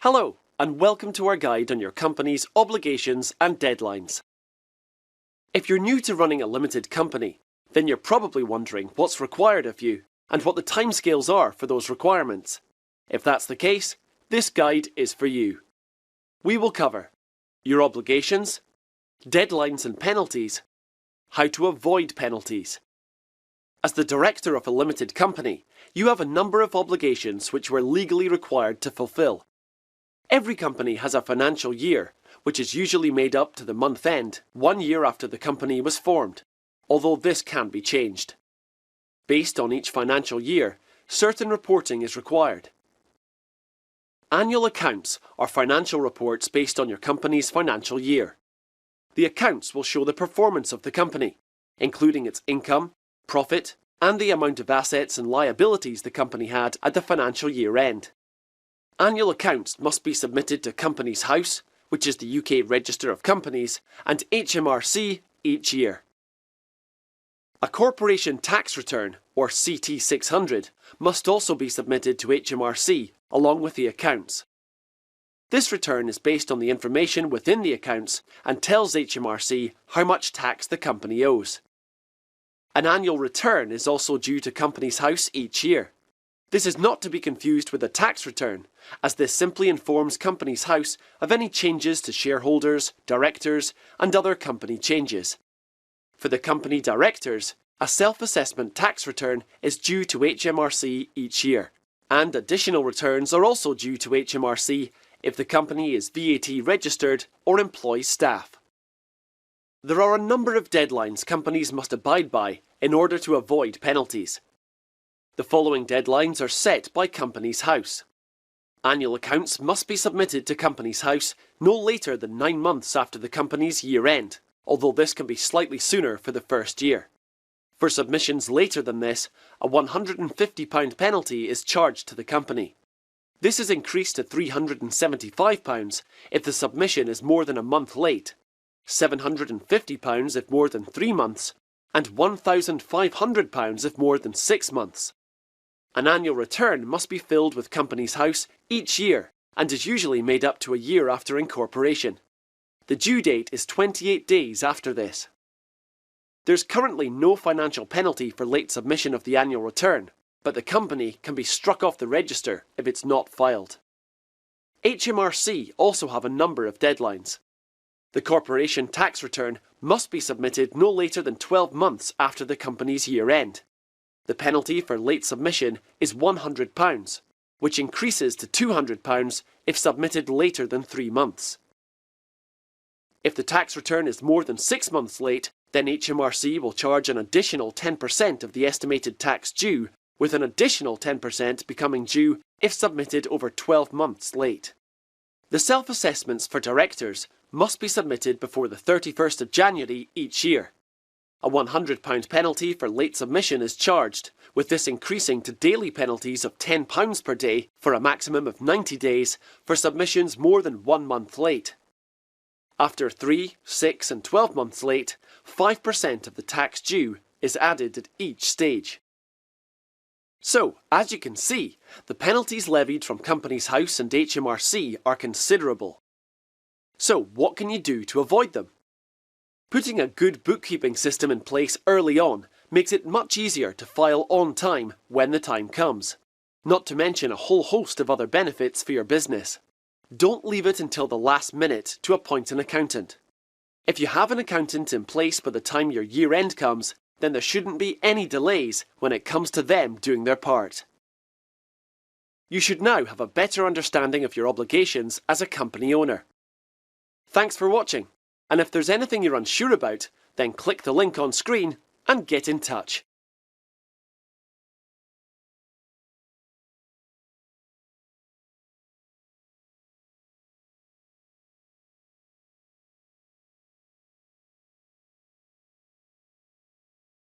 Hello, and welcome to our guide on your company's obligations and deadlines. If you're new to running a limited company, then you're probably wondering what's required of you and what the timescales are for those requirements. If that's the case, this guide is for you. We will cover your obligations, deadlines and penalties, how to avoid penalties. As the director of a limited company, you have a number of obligations which we're legally required to fulfill. Every company has a financial year, which is usually made up to the month end, 1 year after the company was formed, although this can be changed. Based on each financial year, certain reporting is required. Annual accounts are financial reports based on your company's financial year. The accounts will show the performance of the company, including its income, profit, and the amount of assets and liabilities the company had at the financial year end. Annual accounts must be submitted to Companies House, which is the UK Register of Companies, and HMRC each year. A corporation tax return, or CT600, must also be submitted to HMRC along with the accounts. This return is based on the information within the accounts and tells HMRC how much tax the company owes. An annual return is also due to Companies House each year. This is not to be confused with a tax return, as this simply informs Companies House of any changes to shareholders, directors, and other company changes. For the company directors, a self-assessment tax return is due to HMRC each year, and additional returns are also due to HMRC if the company is VAT registered or employs staff. There are a number of deadlines companies must abide by in order to avoid penalties. The following deadlines are set by Companies House. Annual accounts must be submitted to Companies House no later than 9 months after the company's year end, although this can be slightly sooner for the first year. For submissions later than this, a £150 penalty is charged to the company. This is increased to £375 if the submission is more than a month late, £750 if more than 3 months, and £1,500 if more than 6 months. An annual return must be filled with Companies House each year and is usually made up to a year after incorporation. The due date is 28 days after this. There's currently no financial penalty for late submission of the annual return, but the company can be struck off the register if it's not filed. HMRC also have a number of deadlines. The corporation tax return must be submitted no later than 12 months after the company's year end. The penalty for late submission is £100, which increases to £200 if submitted later than 3 months. If the tax return is more than 6 months late, then HMRC will charge an additional 10% of the estimated tax due, with an additional 10% becoming due if submitted over 12 months late. The self-assessments for directors must be submitted before the 31st of January each year. A £100 penalty for late submission is charged, with this increasing to daily penalties of £10 per day for a maximum of 90 days for submissions more than 1 month late. After 3, 6 and 12 months late, 5% of the tax due is added at each stage. So, as you can see, the penalties levied from Companies House and HMRC are considerable. So, what can you do to avoid them? Putting a good bookkeeping system in place early on makes it much easier to file on time when the time comes, not to mention a whole host of other benefits for your business. Don't leave it until the last minute to appoint an accountant. If you have an accountant in place by the time your year end comes, then there shouldn't be any delays when it comes to them doing their part. You should now have a better understanding of your obligations as a company owner. Thanks for watching, and if there's anything you're unsure about, then click the link on screen and get in touch.